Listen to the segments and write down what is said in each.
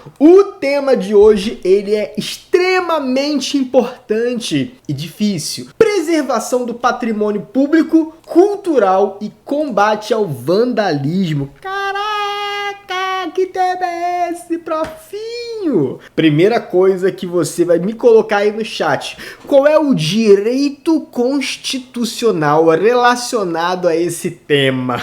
O tema de hoje, ele é extremamente importante e difícil. Preservação do patrimônio público, cultural e combate ao vandalismo. Caraca, que tema é esse, profinho? Primeira coisa que você vai me colocar aí no chat. Qual é o direito constitucional relacionado a esse tema?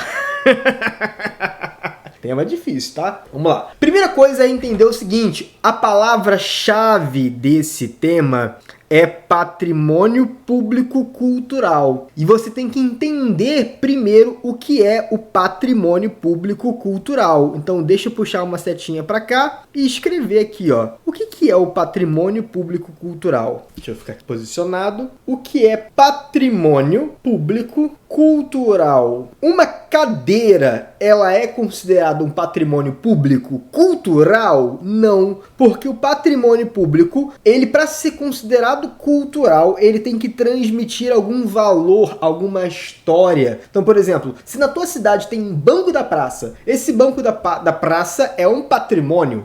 Tema difícil, tá? Vamos lá. Primeira coisa é entender o seguinte, a palavra-chave desse tema é patrimônio público cultural. E você tem que entender primeiro o que é o patrimônio público cultural. Então deixa eu puxar uma setinha para cá e escrever aqui, ó. O que é o patrimônio público cultural? Deixa eu ficar aqui posicionado. O que é patrimônio público cultural? Uma cadeira, ela é considerada um patrimônio público cultural? Não, porque o patrimônio público, ele para ser considerado cultural, ele tem que transmitir algum valor, alguma história. Então, por exemplo, se na tua cidade tem um banco da praça, esse banco da praça é um patrimônio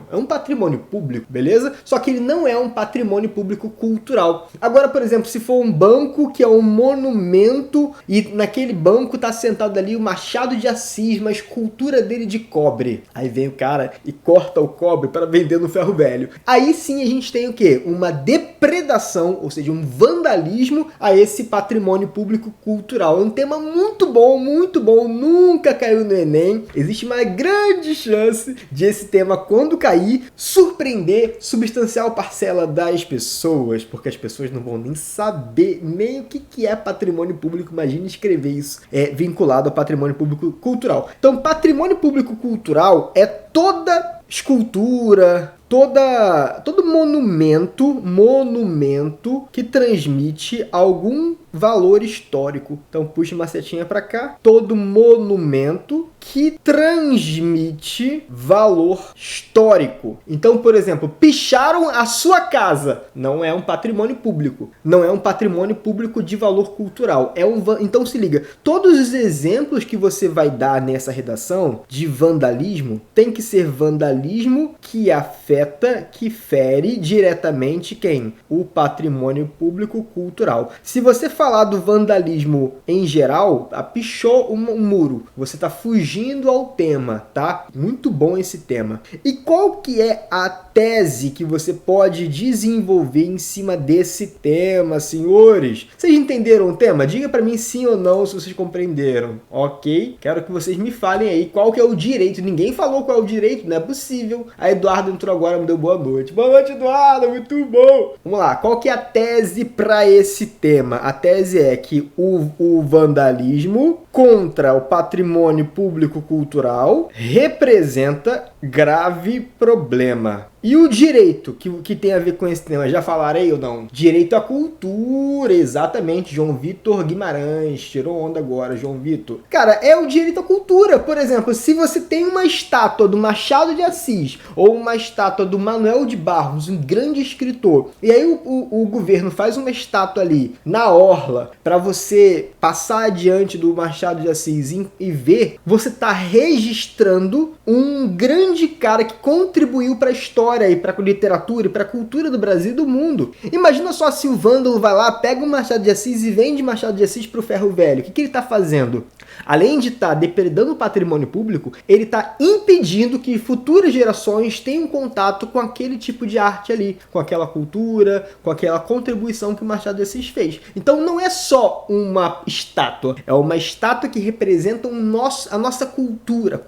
público, beleza? Só que ele não é um patrimônio público cultural. Agora, por exemplo, se for um banco que é um monumento e naquele banco tá sentado ali o Machado de Assis, uma escultura dele de cobre. Aí vem o cara e corta o cobre para vender no ferro velho. Aí sim a gente tem o quê? Uma depredação, ou seja, um vandalismo a esse patrimônio público cultural. É um tema muito bom, nunca caiu no Enem. Existe uma grande chance de esse tema, quando cair, surpreender substancial parcela das pessoas, porque as pessoas não vão nem saber nem o que é patrimônio público. Imagine escrever isso vinculado ao patrimônio público cultural. Então, patrimônio público cultural é toda escultura, todo monumento que transmite algum valor histórico. Então puxa uma setinha para cá. Todo monumento que transmite valor histórico. Então, por exemplo, picharam a sua casa. Não é um patrimônio público. Não é um patrimônio público de valor cultural. Então se liga. Todos os exemplos que você vai dar nessa redação de vandalismo tem que ser vandalismo que afeta, que fere diretamente quem? O patrimônio público cultural. Se você falar do vandalismo em geral, pichou um muro, você está fugindo ao tema, tá? Muito bom esse tema. E qual que é a tese que você pode desenvolver em cima desse tema, senhores? Vocês entenderam o tema? Diga para mim sim ou não se vocês compreenderam, ok? Quero que vocês me falem aí qual que é o direito. Ninguém falou qual é o direito, não é possível. A Eduardo entrou agora, me deu boa noite. Boa noite, Eduardo, muito bom! Vamos lá, qual que é a tese para esse tema? A tese é que o vandalismo contra o patrimônio público cultural representa grave problema. E o direito, que tem a ver com esse tema, já falarei ou não? Direito à cultura, exatamente, João Vitor Guimarães, tirou onda agora, João Vitor. Cara, é o direito à cultura. Por exemplo, se você tem uma estátua do Machado de Assis, ou uma estátua do Manuel de Barros, um grande escritor, e aí o governo faz uma estátua ali, na orla, para você passar adiante do Machado de Assis e ver, você está registrando um grande cara que contribuiu para a história e para a literatura e para a cultura do Brasil e do mundo. Imagina só se o vândalo vai lá, pega o Machado de Assis e vende Machado de Assis para o ferro velho. O que ele está fazendo? Além de estar depredando o patrimônio público, ele está impedindo que futuras gerações tenham contato com aquele tipo de arte ali, com aquela cultura, com aquela contribuição que o Machado de Assis fez. Então não é só uma estátua, é uma estátua que representa a nossa cultura,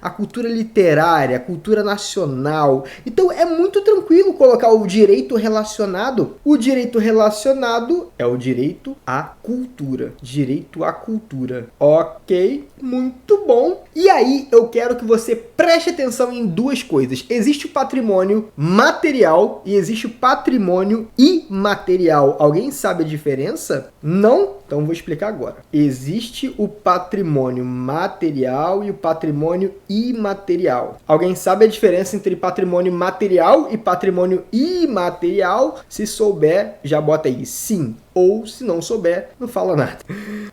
a cultura literária, a cultura nacional. Então é muito tranquilo colocar o direito relacionado. O direito relacionado é o direito à cultura. Direito à cultura. Ok, muito bom. E aí eu quero que você preste atenção em duas coisas. Existe o patrimônio material e existe o patrimônio imaterial. Alguém sabe a diferença? Não? Então vou explicar agora. Existe o patrimônio material e o patrimônio imaterial. Alguém sabe a diferença entre patrimônio material e patrimônio imaterial? Se souber, já bota aí sim. ou se não souber, não fala nada.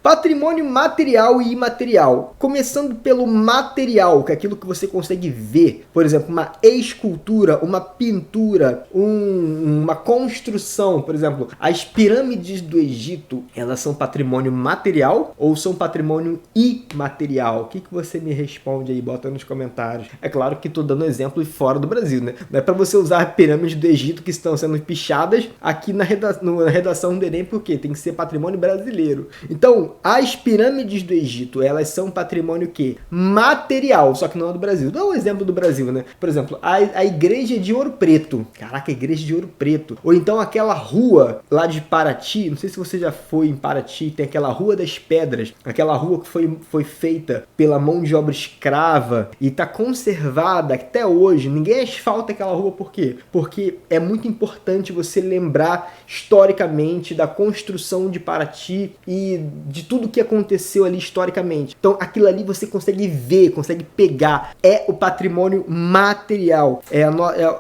Patrimônio material e imaterial. Começando pelo material, que é aquilo que você consegue ver. Por exemplo, uma escultura, uma pintura, uma construção. Por exemplo, as pirâmides do Egito, elas são patrimônio material ou são patrimônio imaterial? O que você me responde aí? Bota nos comentários. É claro que estou dando exemplo fora do Brasil, né? Não é para você usar pirâmides do Egito que estão sendo pichadas aqui na redação do Enem, porque tem que ser patrimônio brasileiro. Então, as pirâmides do Egito, elas são patrimônio quê? Material, só que não é do Brasil. Dá um exemplo do Brasil, né? Por exemplo, a igreja de Ouro Preto. Caraca, a igreja de Ouro Preto. Ou então aquela rua lá de Paraty, não sei se você já foi em Paraty, tem aquela Rua das Pedras, aquela rua que foi feita pela mão de obra escrava e está conservada até hoje. Ninguém asfalta aquela rua, por quê? Porque é muito importante você lembrar historicamente da construção de Paraty e de tudo que aconteceu ali historicamente. Então aquilo ali você consegue ver, consegue pegar. É o patrimônio material. É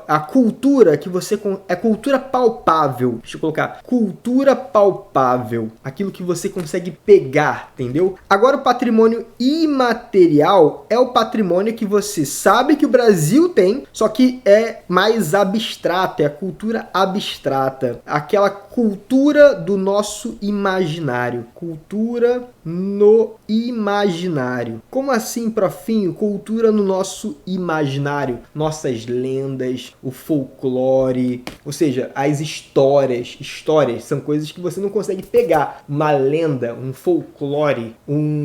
a cultura que você... É cultura palpável. Deixa eu colocar. Cultura palpável. Aquilo que você consegue pegar, entendeu? Agora o patrimônio imaterial é o patrimônio que você sabe que o Brasil tem, só que é mais abstrato, é a cultura abstrata. Aquela cultura do nosso imaginário. Cultura no imaginário. Como assim, profinho? Cultura no nosso imaginário. Nossas lendas, o folclore, ou seja, as histórias. Histórias são coisas que você não consegue pegar. Uma lenda, um folclore,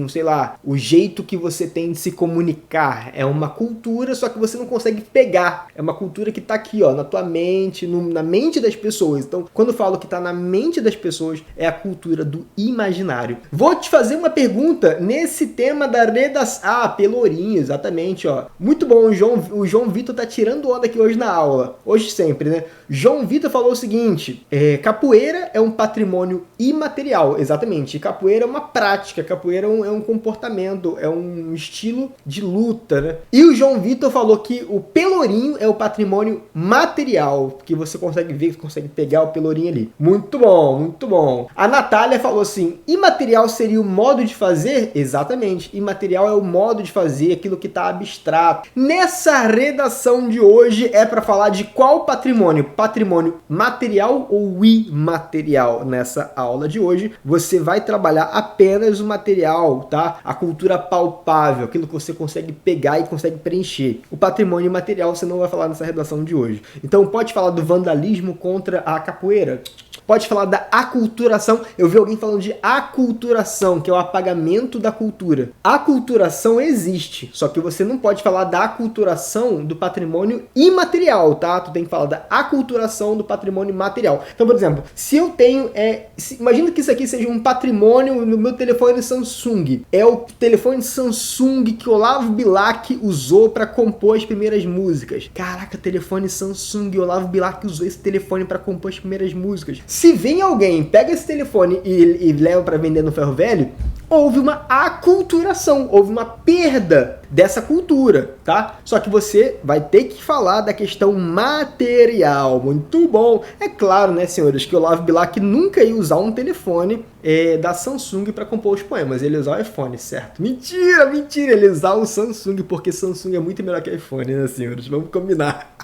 sei lá, o jeito que você tem de se comunicar. É uma cultura, só que você não consegue pegar. É uma cultura que tá aqui, ó, na tua mente, na mente das pessoas. Então, quando eu falo que tá na mente das pessoas, é a cultura do imaginário. Vou te fazer uma pergunta nesse tema da redação. Ah, Pelourinho, exatamente, ó. Muito bom, o João Vitor tá tirando onda aqui hoje na aula. Hoje sempre, né? João Vitor falou o seguinte, capoeira é um patrimônio imaterial, exatamente. Capoeira é uma prática, capoeira é um comportamento, é um estilo de luta, né? E o João Vitor falou que o pelourinho é o patrimônio material, que você consegue ver, consegue pegar o pelourinho ali. Muito bom, muito bom. A Natália falou assim, imaterial seria o modo de fazer? Exatamente, imaterial é o modo de fazer, aquilo que está abstrato. Nessa redação de hoje é para falar de qual patrimônio? Patrimônio material ou imaterial? Nessa aula de hoje você vai trabalhar apenas o material, tá? A cultura palpável, aquilo que você consegue pegar e consegue preencher. O patrimônio imaterial você não vai falar nessa redação de hoje. Então pode falar do vandalismo contra a capoeira? Pode falar da aculturação. Eu vi alguém falando de aculturação, que é o apagamento da cultura. A aculturação existe, só que você não pode falar da aculturação do patrimônio imaterial, tá? Tu tem que falar da aculturação do patrimônio material. Então, por exemplo, se eu tenho... imagina que isso aqui seja um patrimônio no meu telefone Samsung. É o telefone Samsung que Olavo Bilac usou para compor as primeiras músicas. Caraca, telefone Samsung, Olavo Bilac usou esse telefone para compor as primeiras músicas. Se vem alguém, pega esse telefone e leva para vender no ferro velho, houve uma aculturação, houve uma perda dessa cultura, tá? Só que você vai ter que falar da questão material. Muito bom. É claro, né, senhores, que o Olavo Bilac nunca ia usar um telefone da Samsung para compor os poemas. Ele ia usar o iPhone, certo? Mentira, mentira. Ele ia usar o Samsung, porque Samsung é muito melhor que iPhone, né, senhores? Vamos combinar.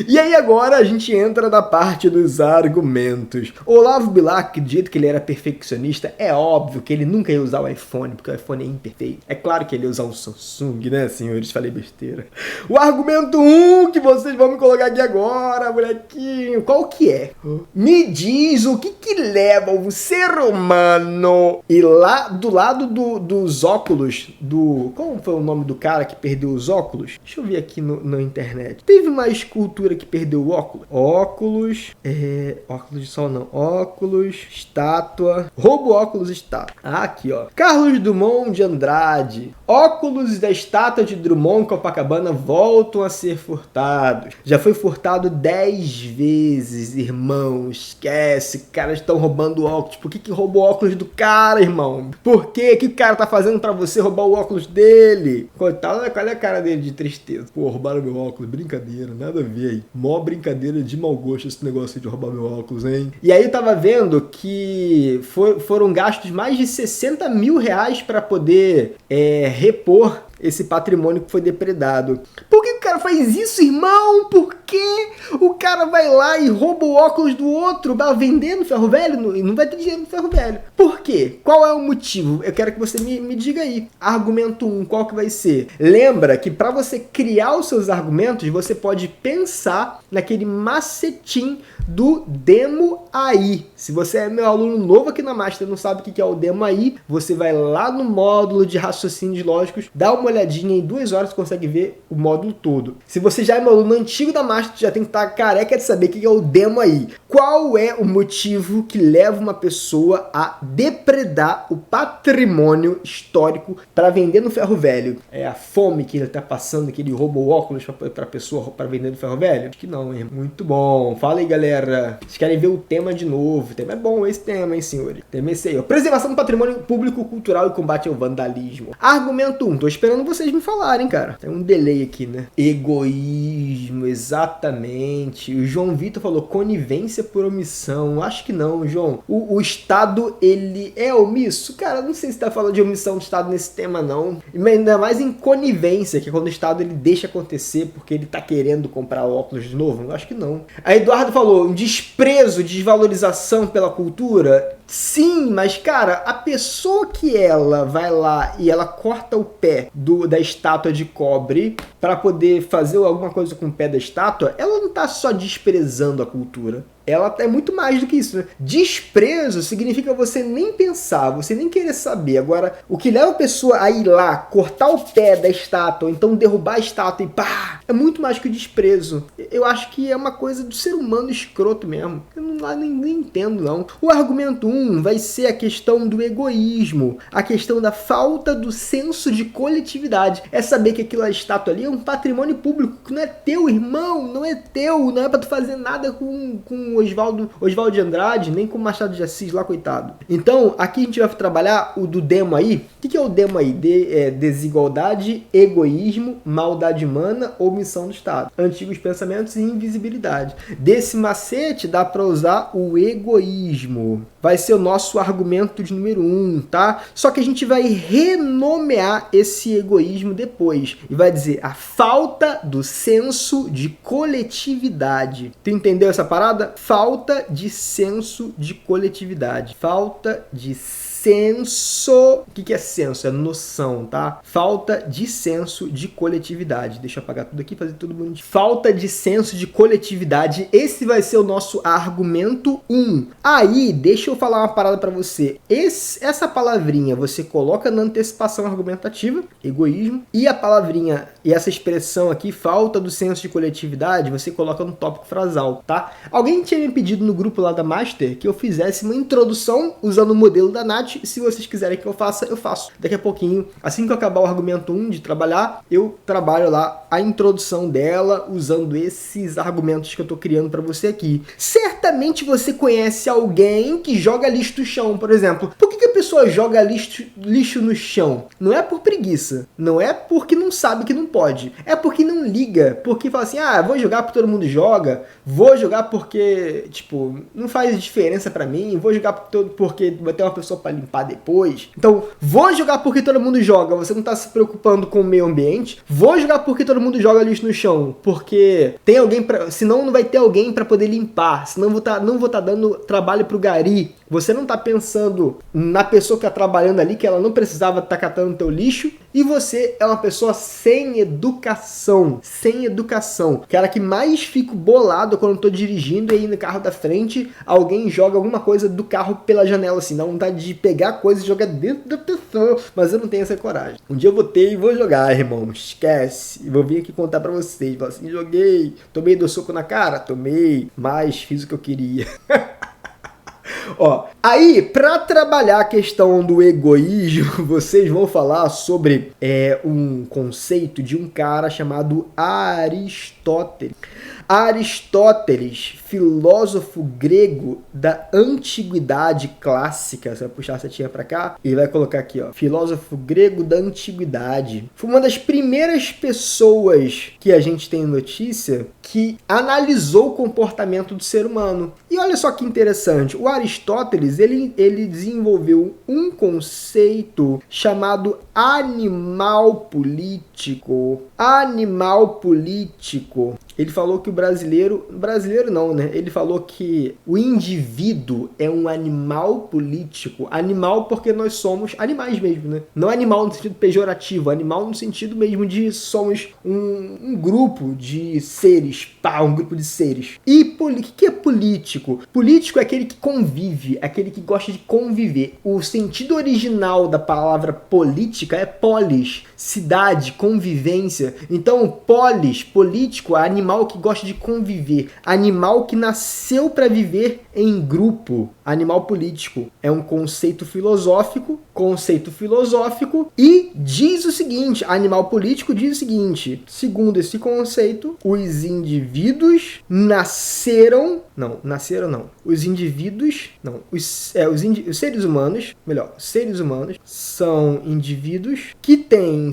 E aí agora a gente entra na parte dos argumentos. O Olavo Bilac, do jeito que ele era perfeccionista, é óbvio que ele nunca ia usar o iPhone, porque o iPhone é imperfeito. É claro que ele ia usar o Samsung, né, senhores? Falei besteira. O argumento 1 que vocês vão me colocar aqui agora, molequinho, qual que é? Me diz o que leva o ser humano e lá do lado dos óculos, como foi o nome do cara que perdeu os óculos? Deixa eu ver aqui na internet. Teve uma escultura que perdeu o óculos. Óculos de sol não. Óculos, estátua. Roubo óculos, estátua. Ah, aqui, ó. Carlos Drummond de Andrade. Óculos da estátua estátua de Drummond em Copacabana voltam a ser furtados. Já foi furtado 10 vezes, irmão. Esquece, caras estão roubando óculos. Por que roubou o óculos do cara, irmão? Por quê? O que o cara tá fazendo pra você roubar o óculos dele? Coitado, olha a cara dele de tristeza. Pô, roubaram meu óculos. Brincadeira, nada a ver aí. Mó brincadeira de mau gosto esse negócio de roubar meu óculos, hein? E aí eu tava vendo que foram gastos mais de 60 mil reais pra poder repor esse patrimônio que foi depredado. Por que o cara faz isso, irmão? Por que o cara vai lá e rouba o óculos do outro, vai vender no ferro velho e não vai ter dinheiro no ferro velho? Por quê? Qual é o motivo? Eu quero que você me diga aí. Argumento 1, qual que vai ser? Lembra que para você criar os seus argumentos, você pode pensar naquele macetim do Demo AI. Se você é meu aluno novo aqui na Master e não sabe o que é o Demo AI, você vai lá no módulo de raciocínios lógicos, dá uma olhadinha, em 2 horas você consegue ver o módulo todo. Se você já é meu aluno antigo da Master, já tem que estar careca de saber o que é o Demo AI. Qual é o motivo que leva uma pessoa a depredar o patrimônio histórico para vender no ferro velho? É a fome que ele está passando, que ele rouba o óculos para a pessoa para vender no ferro velho? Acho que não, hein? Muito bom. Fala aí, galera. Vocês querem ver o tema de novo? O tema é bom, esse tema, hein, senhores? O tema é esse aí, ó. Preservação do patrimônio público cultural e combate ao vandalismo. Argumento 1. Tô esperando vocês me falarem, cara. Tem um delay aqui, né? Egoísmo, exatamente. O João Vitor falou conivência por omissão. Acho que não, João. O Estado, ele é omisso? Cara, não sei se tá falando de omissão do Estado nesse tema, não. Ainda mais em conivência, que é quando o Estado ele deixa acontecer porque ele tá querendo comprar óculos de novo. Acho que não. A Eduardo falou um desprezo, desvalorização pela cultura. Sim, mas cara, a pessoa que ela vai lá e ela corta o pé da estátua de cobre para poder fazer alguma coisa com o pé da estátua, ela não tá só desprezando a cultura. Ela é muito mais do que isso, né? Desprezo significa você nem pensar, você nem querer saber. Agora, o que leva a pessoa a ir lá, cortar o pé da estátua, ou então derrubar a estátua e pá, é muito mais que o desprezo. Eu acho que é uma coisa do ser humano escroto mesmo. Eu nem entendo, não. O argumento 1 vai ser a questão do egoísmo, a questão da falta do senso de coletividade. É saber que aquela estátua ali é um patrimônio público, que não é teu, irmão, não é teu, não é pra tu fazer nada com Oswaldo de Andrade, nem com Machado de Assis lá, coitado. Então, aqui a gente vai trabalhar o do Demo aí. O que é o Demo aí? Desigualdade, egoísmo, maldade humana, omissão do Estado. Antigos pensamentos e invisibilidade. Desse macete dá para usar o egoísmo. Vai ser o nosso argumento de número 1, tá? Só que a gente vai renomear esse egoísmo depois. E vai dizer a falta do senso de coletividade. Tu entendeu essa parada? Falta de senso de coletividade. Falta de senso... O que é senso? É noção, tá? Falta de senso de coletividade. Deixa eu apagar tudo aqui e fazer tudo bonitinho. Falta de senso de coletividade. Esse vai ser o nosso argumento 1. Aí, deixa eu falar uma parada pra você. Essa palavrinha você coloca na antecipação argumentativa, egoísmo, e a palavrinha e essa expressão aqui, falta do senso de coletividade, você coloca no tópico frasal, tá? Alguém tinha me pedido no grupo lá da Master que eu fizesse uma introdução usando o modelo da Nath. Se vocês quiserem que eu faça, eu faço. Daqui a pouquinho, assim que eu acabar o argumento 1 de trabalhar, eu trabalho lá a introdução dela usando esses argumentos que eu tô criando para você aqui. Certamente você conhece alguém que joga lixo no chão, por exemplo. Por que a pessoa joga lixo no chão? Não é por preguiça, não é porque não sabe que não pode, é porque não liga, porque fala assim, vou jogar porque todo mundo joga, vou jogar porque, tipo, não faz diferença para mim, vou jogar porque vai ter uma pessoa para limpar depois. Então, vou jogar porque todo mundo joga, você não tá se preocupando com o meio ambiente. Vou jogar porque todo mundo joga lixo no chão, porque tem alguém senão não vai ter alguém para poder limpar, senão não vou tá dando trabalho pro gari. Você não tá pensando na pessoa que tá trabalhando ali, que ela não precisava estar catando teu lixo, e você é uma pessoa sem educação. Sem educação. Cara que mais fico bolado quando eu tô dirigindo e aí no carro da frente, alguém joga alguma coisa do carro pela janela, assim, dá vontade de pegar a coisa e jogar dentro da pessoa, mas eu não tenho essa coragem. Um dia eu vou ter e vou jogar, irmão, esquece. E vou vir aqui contar pra vocês, falar assim, joguei, tomei do soco na cara? Tomei, mas fiz o que eu queria. Ó, aí, para trabalhar a questão do egoísmo, vocês vão falar sobre um conceito de um cara chamado Aristóteles. Aristóteles, filósofo grego da antiguidade clássica, você vai puxar essa tinha para cá e vai colocar aqui, ó, filósofo grego da antiguidade. Foi uma das primeiras pessoas que a gente tem notícia que analisou o comportamento do ser humano. E olha só que interessante, o Aristóteles, ele desenvolveu um conceito chamado animal político. Animal político. Ele falou que o brasileiro não, né? Ele falou que o indivíduo é um animal político. Animal porque nós somos animais mesmo, né? Não animal no sentido pejorativo, animal no sentido mesmo de somos um grupo de seres, um grupo de seres. E o que é político? Político é aquele que convive, é aquele que gosta de conviver. O sentido original da palavra política é polis, cidade, convivência. Então, polis, político, é animal que gosta de conviver, animal que nasceu para viver em grupo. Animal político é um conceito filosófico e diz o seguinte, animal político diz o seguinte, segundo esse conceito, os indivíduos os seres humanos são indivíduos que têm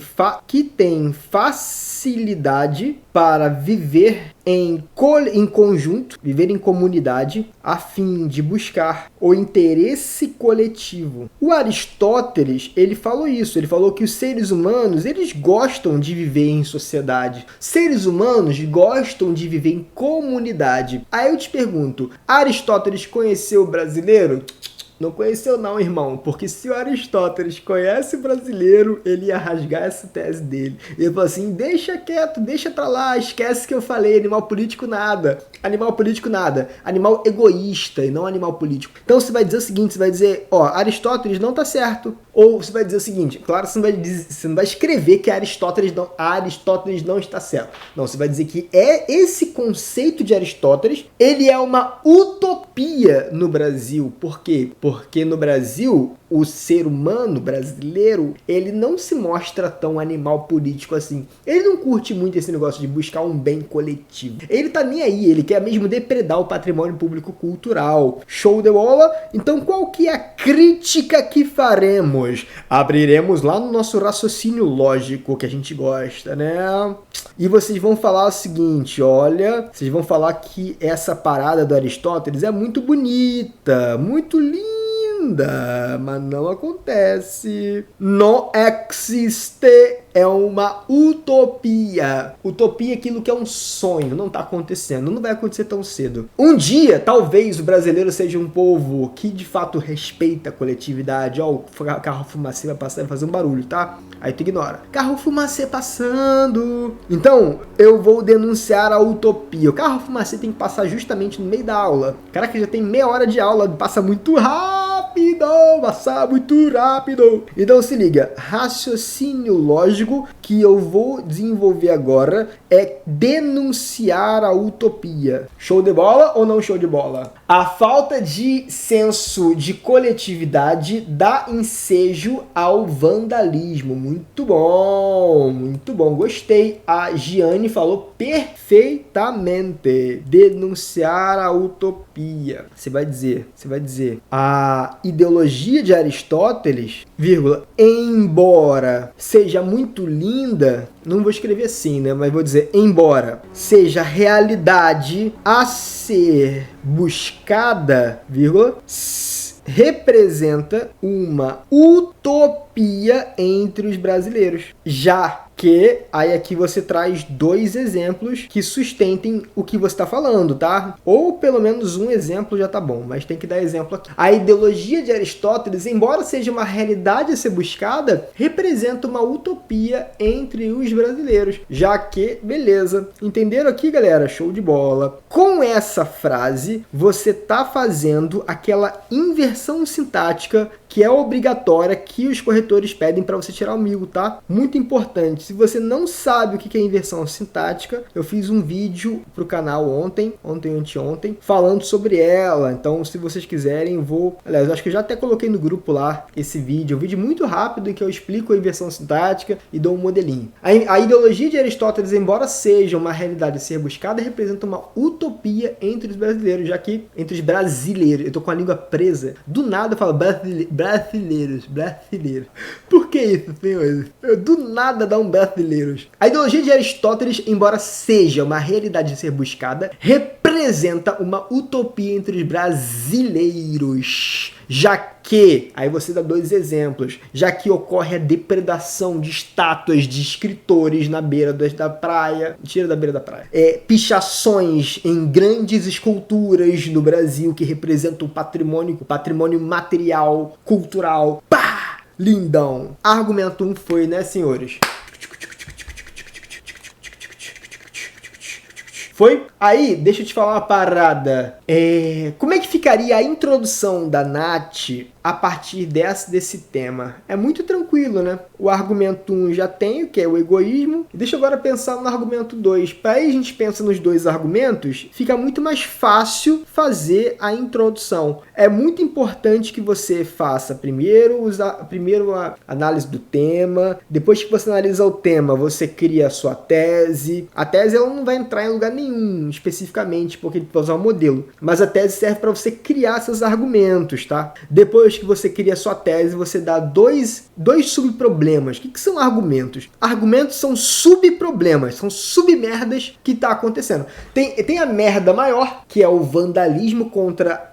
facilidade para viver em conjunto, viver em comunidade, a fim de buscar o interesse coletivo. O Aristóteles, ele falou isso, ele falou que os seres humanos, eles gostam de viver em sociedade. Seres humanos gostam de viver em comunidade. Aí eu te pergunto, Aristóteles conheceu o brasileiro? Não conheceu não, irmão, porque se o Aristóteles conhece o brasileiro, ele ia rasgar essa tese dele. Ele falou assim, deixa quieto, deixa pra lá, esquece que eu falei, animal político nada, animal egoísta e não animal político. Então você vai dizer o seguinte, você vai dizer, ó, Aristóteles não tá certo. Ou você vai dizer o seguinte, claro, você não vai escrever que Aristóteles não está certo. Não, você vai dizer que esse conceito de Aristóteles, ele é uma utopia no Brasil. Por quê? Porque no Brasil, o ser humano brasileiro, ele não se mostra tão animal político assim. Ele não curte muito esse negócio de buscar um bem coletivo. Ele tá nem aí, ele quer mesmo depredar o patrimônio público cultural. Show de bola? Então qual que é a crítica que faremos? Abriremos lá no nosso raciocínio lógico que a gente gosta, né? E vocês vão falar o seguinte, olha, vocês vão falar que essa parada do Aristóteles é muito bonita, muito linda, mas não acontece. Não existe. É uma utopia. Utopia é aquilo que é um sonho, não está acontecendo, não vai acontecer tão cedo. Um dia, talvez, o brasileiro seja um povo que de fato respeita a coletividade. Ó, o carro fumacê vai passar e fazer um barulho, tá? Aí tu ignora. Carro fumacê passando. Então, eu vou denunciar a utopia. O carro fumacê tem que passar justamente no meio da aula. Caraca, já tem meia hora de aula, passa muito rápido, passa muito rápido. Então se liga, raciocínio lógico que eu vou desenvolver agora é denunciar a utopia. Show de bola ou não show de bola? A falta de senso de coletividade dá ensejo ao vandalismo. Muito bom, gostei. A Giane falou perfeitamente. Denunciar a utopia. Você vai dizer, a ideologia de Aristóteles, embora seja muito linda, não vou escrever assim, né? Mas vou dizer, embora seja realidade a ser buscada, representa uma utopia entre os brasileiros. Já que, aí aqui você traz 2 exemplos que sustentem o que você está falando, tá? Ou pelo menos um exemplo já tá bom, mas tem que dar exemplo aqui. A ideologia de Aristóteles, embora seja uma realidade a ser buscada, representa uma utopia entre os brasileiros. Já que, beleza, entenderam aqui, galera? Show de bola. Com essa frase, você tá fazendo aquela inversão sintática que é obrigatória, que os corretores pedem para você tirar o amigo, tá? Muito importante. Se você não sabe o que é inversão sintática, eu fiz um vídeo pro canal ontem ou anteontem, falando sobre ela. Então, se vocês quiserem, aliás, eu acho que eu já até coloquei no grupo lá esse vídeo. Um vídeo muito rápido em que eu explico a inversão sintática e dou um modelinho. A ideologia de Aristóteles, embora seja uma realidade a ser buscada, representa uma utopia entre os brasileiros, já que entre os brasileiros, eu tô com a língua presa, do nada eu falo brasileiros. Por que isso, senhores? Do nada dá um brasileiros. A ideologia de Aristóteles, embora seja uma realidade a ser buscada, representa uma utopia entre os brasileiros, já que, aí você dá 2 exemplos, já que ocorre a depredação de estátuas de escritores na beira da praia, tira da beira da praia, pichações em grandes esculturas no Brasil que representam o patrimônio material, cultural, pá, lindão. Argumento 1 foi, né, senhores? Foi? Aí, deixa eu te falar uma parada. Como é que ficaria a introdução da Nath a partir desse tema? É muito tranquilo, né? O argumento 1 já tem, que é o egoísmo. Deixa eu agora pensar no argumento 2. Para aí a gente pensa nos 2 argumentos, fica muito mais fácil fazer a introdução. É muito importante que você faça primeiro a análise do tema. Depois que você analisa o tema, você cria a sua tese. A tese ela não vai entrar em lugar nenhum especificamente, porque ele vai usar um modelo. Mas a tese serve para você criar seus argumentos, tá? Depois que você cria a sua tese, você dá dois subproblemas. O que são argumentos? Argumentos são subproblemas, são submerdas que tá acontecendo. Tem a merda maior, que é o vandalismo contra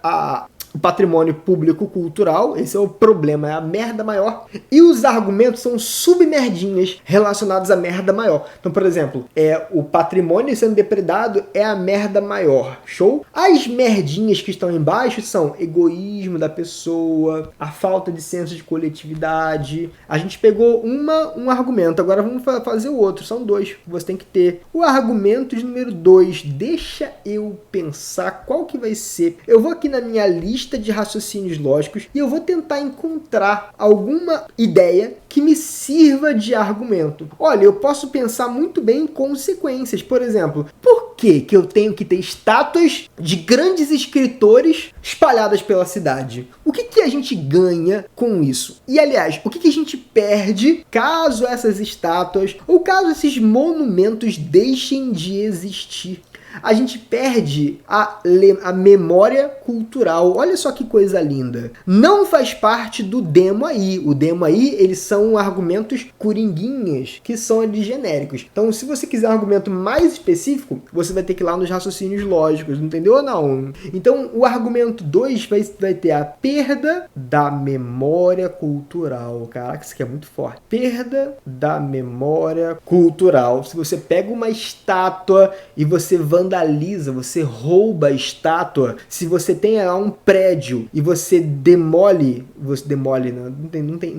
o patrimônio público cultural. Esse é o problema, é a merda maior. E os argumentos são submerdinhas relacionados à merda maior. Então, por exemplo, o patrimônio sendo depredado é a merda maior. Show? As merdinhas que estão embaixo são egoísmo da pessoa, a falta de senso de coletividade. A gente pegou um argumento, agora vamos fazer o outro. São 2 que você tem que ter. O argumento de número 2, deixa eu pensar qual que vai ser. Eu vou aqui na minha lista de raciocínios lógicos e eu vou tentar encontrar alguma ideia que me sirva de argumento. Olha, eu posso pensar muito bem em consequências. Por exemplo, por que eu tenho que ter estátuas de grandes escritores espalhadas pela cidade? O que a gente ganha com isso? E, aliás, o que a gente perde caso essas estátuas ou caso esses monumentos deixem de existir? A gente perde a memória cultural. Olha só que coisa linda. Não faz parte do demo aí. O demo aí, eles são argumentos coringuinhas, que são ali genéricos. Então, se você quiser um argumento mais específico, você vai ter que ir lá nos raciocínios lógicos, entendeu ou não? Então, o argumento 2 vai ter a perda da memória cultural. Caraca, isso aqui é muito forte. Perda da memória cultural. Se você pega uma estátua e você vandaliza, você rouba a estátua, se você tem lá um prédio e você demole, não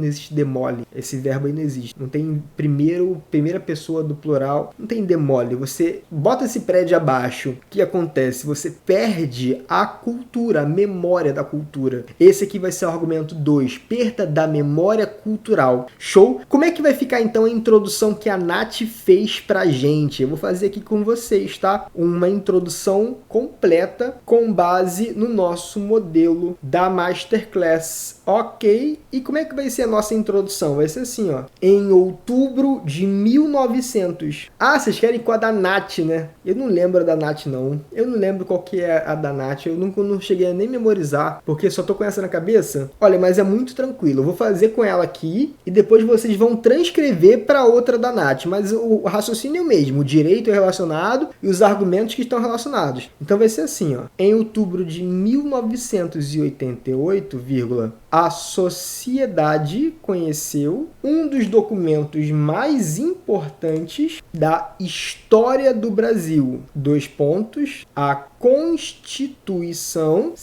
existe demole, esse verbo aí não existe, não tem primeira pessoa do plural, não tem demole, você bota esse prédio abaixo, o que acontece? Você perde a cultura, a memória da cultura. Esse aqui vai ser o argumento 2, perda da memória cultural. Show? Como é que vai ficar então a introdução que a Nath fez pra gente? Eu vou fazer aqui com vocês, tá? Uma introdução completa com base no nosso modelo da Masterclass. Ok? E como é que vai ser a nossa introdução? Vai ser assim, ó. Em outubro de 1900. Ah, vocês querem com a da Nath, né? Eu não lembro da Nath, não. Eu não lembro qual que é a da Nath. Eu não cheguei a nem memorizar, porque só tô com essa na cabeça. Olha, mas é muito tranquilo. Eu vou fazer com ela aqui e depois vocês vão transcrever para outra da Nath. Mas o raciocínio é o mesmo. O direito é relacionado e os argumentos que estão relacionados. Então vai ser assim, ó. Em outubro de 1988, a sociedade conheceu um dos documentos mais importantes da história do Brasil. 2 pontos. A Constituição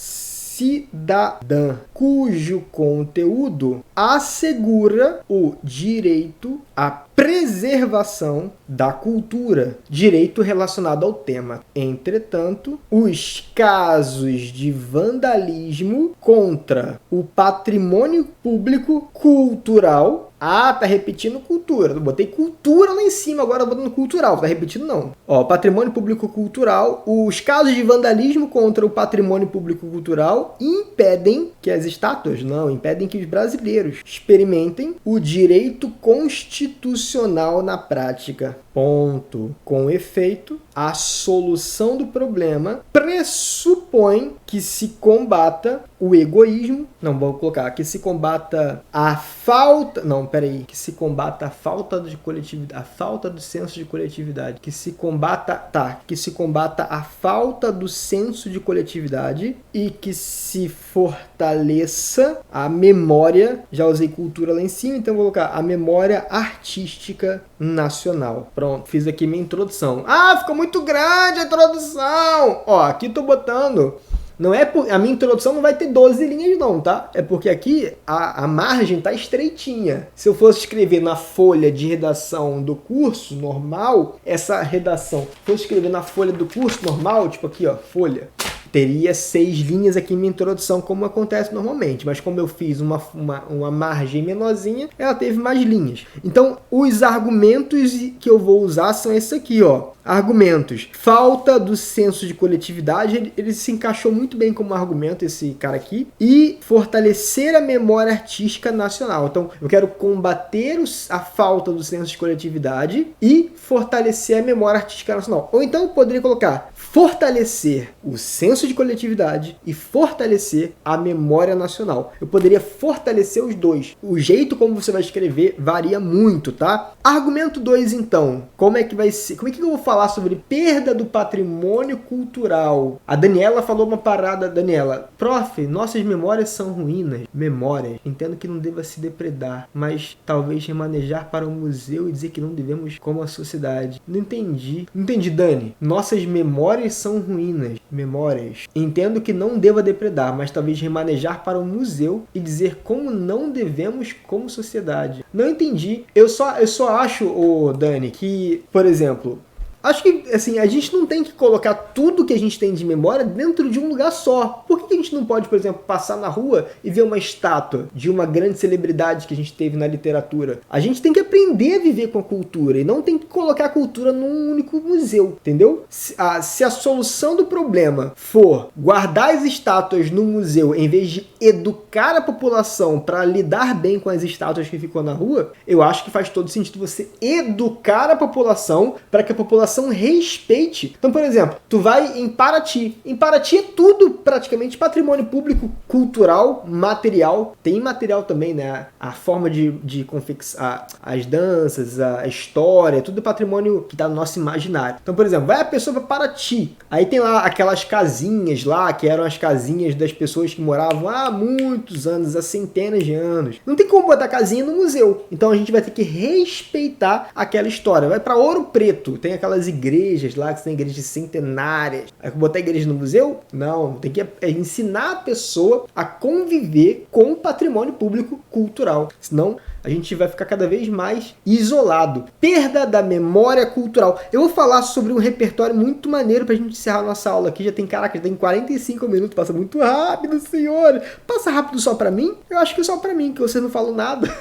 cidadã, cujo conteúdo assegura o direito à preservação da cultura, direito relacionado ao tema. Entretanto, os casos de vandalismo contra o patrimônio público cultural. Ah, tá repetindo cultura. Eu botei cultura lá em cima, agora eu botando cultural. Tá repetindo não. Ó, patrimônio público cultural. Os casos de vandalismo contra o patrimônio público cultural impedem que as estátuas, não, impedem que os brasileiros experimentem o direito constitucional na prática. Ponto. Com efeito, a solução do problema pressupõe que se combata o egoísmo. Não, vou colocar que se combata a falta. Não, peraí. Que se combata a falta de coletividade. A falta do senso de coletividade. Que se combata. Tá. Que se combata a falta do senso de coletividade e que se fortaleça a memória. Já usei cultura lá em cima, então vou colocar a memória artística nacional. Pronto, fiz aqui minha introdução. Ah, ficou muito grande a introdução! Ó, aqui tô botando. Não é por, a minha introdução não vai ter 12 linhas não, tá? É porque aqui a margem tá estreitinha. Se eu fosse escrever na folha de redação do curso normal, essa redação, se eu fosse escrever na folha do curso normal, tipo aqui, ó, folha, teria 6 linhas aqui em minha introdução, como acontece normalmente. Mas como eu fiz uma margem menorzinha, ela teve mais linhas. Então, os argumentos que eu vou usar são esses aqui, ó. Argumentos. Falta do senso de coletividade, ele se encaixou muito bem como argumento, esse cara aqui. E fortalecer a memória artística nacional. Então, eu quero combater a falta do senso de coletividade e fortalecer a memória artística nacional. Ou então, eu poderia colocar fortalecer o senso de coletividade e fortalecer a memória nacional. Eu poderia fortalecer os dois. O jeito como você vai escrever varia muito, tá? Argumento 2, então. Como é que vai ser? Como é que eu vou falar sobre perda do patrimônio cultural? A Daniela falou uma parada, Daniela. Prof, nossas memórias são ruínas. Memórias. Entendo que não deva se depredar, mas talvez remanejar para o museu e dizer que não devemos como a sociedade. Não entendi. Não entendi, Dani. Nossas memórias são ruínas. Memórias. Entendo que não deva depredar, mas talvez remanejar para o museu e dizer como não devemos como sociedade. Não entendi. Eu só acho, Dani, que, por exemplo, acho que, assim, a gente não tem que colocar tudo que a gente tem de memória dentro de um lugar só. Por que a gente não pode, por exemplo, passar na rua e ver uma estátua de uma grande celebridade que a gente teve na literatura? A gente tem que aprender a viver com a cultura e não tem que colocar a cultura num único museu, entendeu? Se a solução do problema for guardar as estátuas no museu em vez de educar a população para lidar bem com as estátuas que ficou na rua, eu acho que faz todo sentido você educar a população para que a população respeite. Então, por exemplo, tu vai em Paraty. Em Paraty é tudo praticamente patrimônio público, cultural, material. Tem material também, né? A forma de confeccionar, as danças, a história, tudo patrimônio que tá no nosso imaginário. Então, por exemplo, vai a pessoa para Paraty. Aí tem lá aquelas casinhas lá, que eram as casinhas das pessoas que moravam há muitos anos, há centenas de anos. Não tem como botar casinha no museu. Então a gente vai ter que respeitar aquela história. Vai para Ouro Preto, tem aquelas igrejas lá, que são igrejas centenárias. Aí botar a igreja no museu? Não, tem que ensinar a pessoa a conviver com o patrimônio público cultural. Senão a gente vai ficar cada vez mais isolado. Perda da memória cultural. Eu vou falar sobre um repertório muito maneiro pra gente encerrar nossa aula aqui. Já tem 45 minutos, passa muito rápido, senhor. Passa rápido só pra mim? Eu acho que só pra mim, que você não falou nada.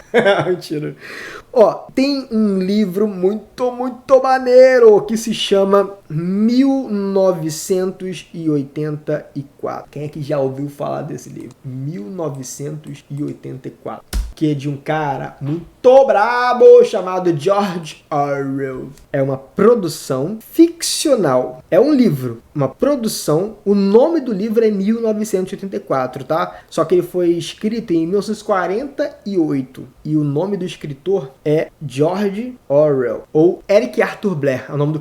Mentira. Ó, tem um livro muito maneiro que se chama 1984. Quem é que já ouviu falar desse livro? 1984. Que é de um cara muito brabo chamado George Orwell. É uma produção ficcional. É um livro, uma produção. O nome do livro é 1984, tá? Só que ele foi escrito em 1948. E o nome do escritor é George Orwell. Ou Eric Arthur Blair. O nome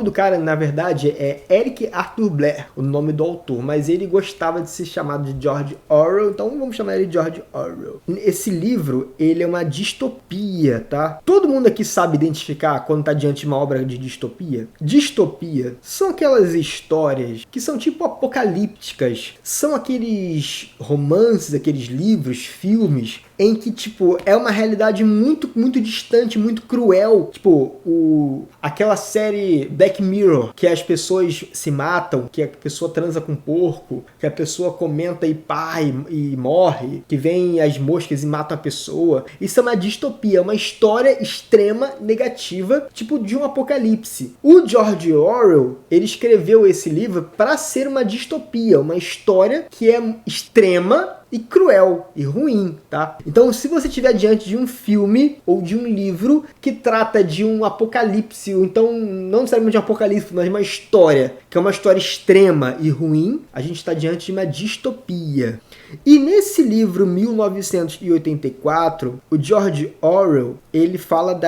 do cara, na verdade, é Eric Arthur Blair. O nome do autor. Mas ele gostava de ser chamado de George Orwell. Então vamos chamar ele de George Orwell. Esse livro, ele é uma distopia distopia, tá? Todo mundo aqui sabe identificar quando tá diante de uma obra de distopia? Distopia são aquelas histórias que são tipo apocalípticas, são aqueles romances, aqueles livros, filmes em que, tipo, é uma realidade muito, muito distante, muito cruel. Tipo, aquela série Black Mirror, que as pessoas se matam, que a pessoa transa com um porco, que a pessoa comenta e morre, que vem as moscas e matam a pessoa. Isso é uma distopia, é uma história extrema, negativa, tipo de um apocalipse. O George Orwell, ele escreveu esse livro para ser uma distopia, uma história que é extrema e cruel e ruim, tá? Então, se você estiver diante de um filme ou de um livro que trata de um apocalipse, ou então não necessariamente de um apocalipse, mas de uma história, que é uma história extrema e ruim, a gente está diante de uma distopia. E nesse livro 1984, o George Orwell, ele fala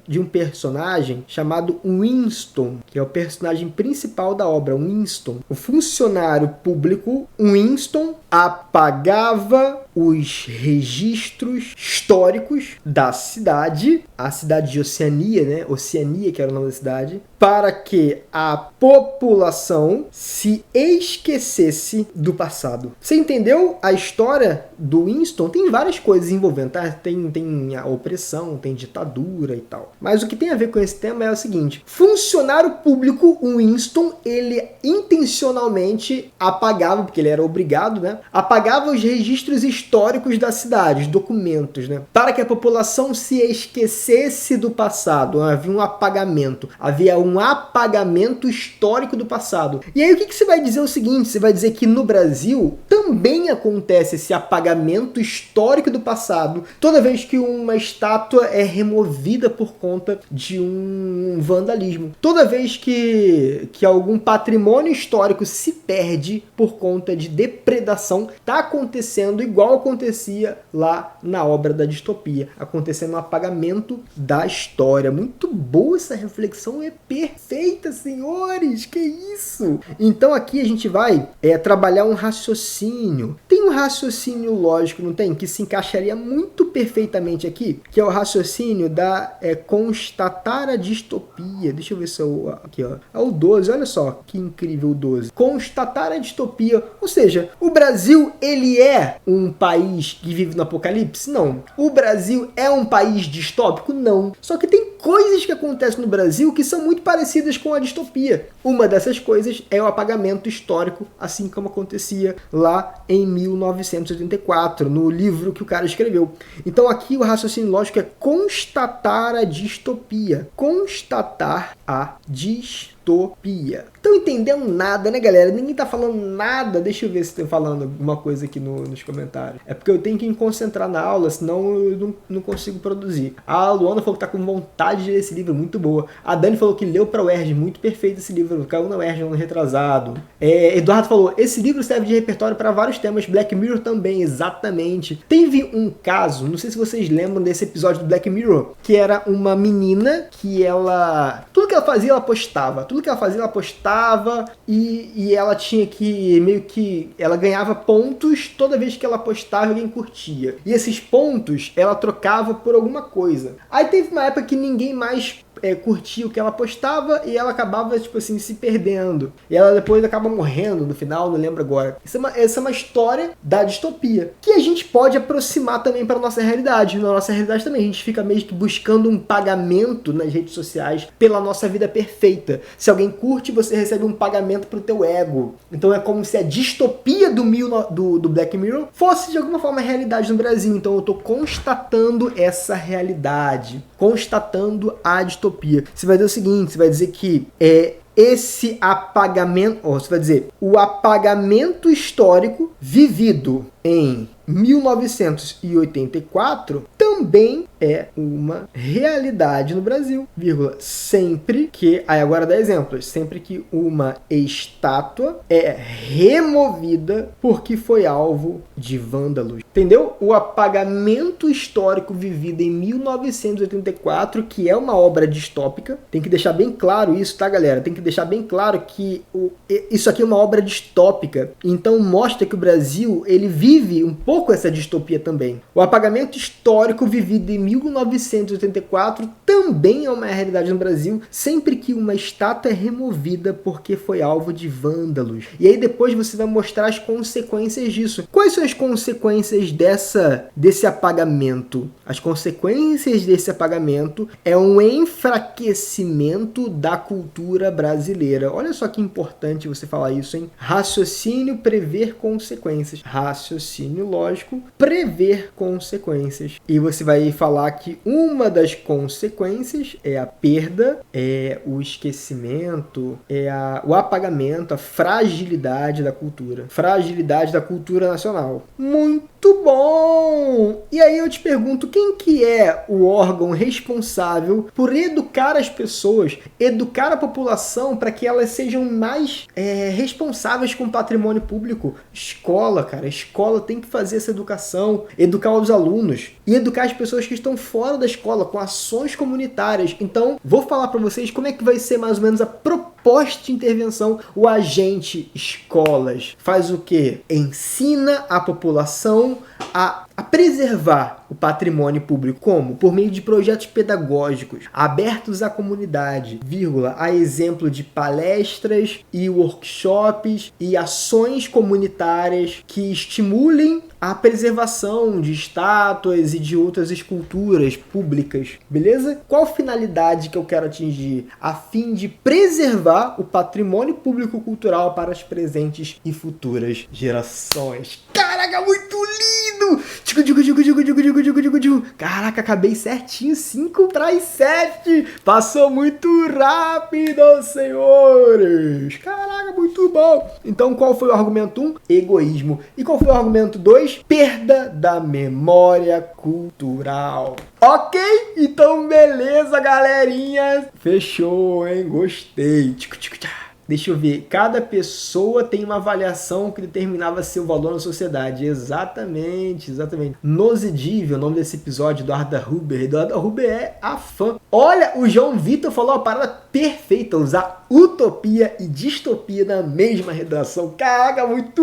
de um personagem chamado Winston, que é o personagem principal da obra, Winston. O funcionário público Winston apagava os registros históricos da cidade, a cidade de Oceania, né? Oceania, que era o nome da cidade, para que a população se esquecesse do passado. Você entendeu a história do Winston? Tem várias coisas envolvendo, tá? Tem a opressão, tem ditadura e tal. Mas o que tem a ver com esse tema é o seguinte: funcionário público, o Winston, ele intencionalmente apagava, porque ele era obrigado, né? Apagava os registros históricos da cidade, os documentos, né? Para que a população se esquecesse do passado. Havia um apagamento. Havia um apagamento histórico do passado. E aí o que você vai dizer? O seguinte: você vai dizer que no Brasil também acontece esse apagamento histórico do passado toda vez que uma estátua é removida por conta de um vandalismo. Toda vez que algum patrimônio histórico se perde por conta de depredação, tá acontecendo igual acontecia lá na obra da distopia, acontecendo um apagamento da história. Muito boa essa reflexão, é perfeita, senhores, que isso? Então aqui a gente vai trabalhar um raciocínio. Tem um raciocínio lógico, não tem? Que se encaixaria muito perfeitamente aqui, que é o raciocínio da constatar a distopia. Deixa eu ver se é aqui, ó. É o 12, olha só que incrível o 12. Constatar a distopia, ou seja, o Brasil, ele é um país que vive no apocalipse? Não. O Brasil é um país distópico? Não. Só que tem coisas que acontecem no Brasil que são muito parecidas com a distopia. Uma dessas coisas é o apagamento histórico, assim como acontecia lá em 1984, no livro que o cara escreveu. Então aqui o raciocínio lógico é constatar a distopia. Constatar a distopia. Estão entendendo nada, né, galera? Ninguém tá falando nada. Deixa eu ver se estão falando alguma coisa aqui nos comentários. É porque eu tenho que me concentrar na aula, senão eu não consigo produzir. A Luana falou que tá com vontade de ler esse livro, muito boa. A Dani falou que leu para o UERJ, muito perfeito esse livro. Caiu na UERJ, no retrasado. Eduardo falou, esse livro serve de repertório para vários temas. Black Mirror também, exatamente. Teve um caso, não sei se vocês lembram desse episódio do Black Mirror, que era uma menina que ela... Tudo que ela fazia, ela postava. Tudo que ela fazia, ela postava e ela tinha que, meio que, ela ganhava pontos toda vez que ela postava e alguém curtia. E esses pontos, ela trocava por alguma coisa. Aí teve uma época que ninguém mais curtia o que ela postava e ela acabava, tipo assim, se perdendo. E ela depois acaba morrendo no final, não lembro agora. Essa é uma história da distopia, que a gente pode aproximar também para a nossa realidade. Na nossa realidade também, a gente fica meio que buscando um pagamento nas redes sociais pela nossa vida perfeita. Se alguém curte, você recebe um pagamento pro teu ego. Então é como se a distopia do Black Mirror fosse de alguma forma a realidade no Brasil. Então eu tô constatando essa realidade, constatando a distopia. Você vai dizer o seguinte, você vai dizer que esse apagamento, você vai dizer, o apagamento histórico vivido em 1984 também é uma realidade no Brasil, sempre que, aí agora dá exemplos, sempre que uma estátua é removida porque foi alvo de vândalos. Entendeu? O apagamento histórico vivido em 1984, que é uma obra distópica, tem que deixar bem claro isso, tá, galera? Tem que deixar bem claro que isso aqui é uma obra distópica, então mostra que o Brasil, ele vive um pouco essa distopia também. O apagamento histórico vivido em 1984 também é uma realidade no Brasil, sempre que uma estátua é removida porque foi alvo de vândalos. E aí depois você vai mostrar as consequências disso. Quais são as consequências desse apagamento? As consequências desse apagamento é um enfraquecimento da cultura brasileira. Olha só que importante você falar isso, hein? Raciocínio, prever consequências. Raciocínio lógico, prever consequências. E você vai falar que uma das consequências é a perda, é o esquecimento, é o apagamento, a fragilidade da cultura. Fragilidade da cultura nacional. Muito bom! E aí eu te pergunto, quem que é o órgão responsável por educar as pessoas, educar a população para que elas sejam mais responsáveis com o patrimônio público? Escola, cara. A escola tem que fazer essa educação, educar os alunos e educar as pessoas que estão fora da escola com ações comunitárias. Então, vou falar para vocês como é que vai ser mais ou menos a proposta de intervenção. O agente escolas faz o quê? Ensina a população a preservar o patrimônio público. Como? Por meio de projetos pedagógicos abertos à comunidade, a exemplo de palestras e workshops e ações comunitárias que estimulem a preservação de estátuas e de outras esculturas públicas, beleza? Qual finalidade que eu quero atingir? A fim de preservar o patrimônio público cultural para as presentes e futuras gerações. Caraca, muito lindo! Caraca, acabei certinho, 5:7. Passou muito rápido, senhores. Caraca, muito bom. Então, qual foi o argumento 1? Egoísmo. E qual foi o argumento 2? Perda da memória cultural. Ok? Então, beleza, galerinha. Fechou, hein? Gostei. Deixa eu ver, cada pessoa tem uma avaliação que determinava seu valor na sociedade. Exatamente. Nosidive, o nome desse episódio do Arda Huber. Eduardo Huber é a fã. Olha, o João Vitor falou a parada perfeita, usar utopia e distopia na mesma redação. Caraca, muito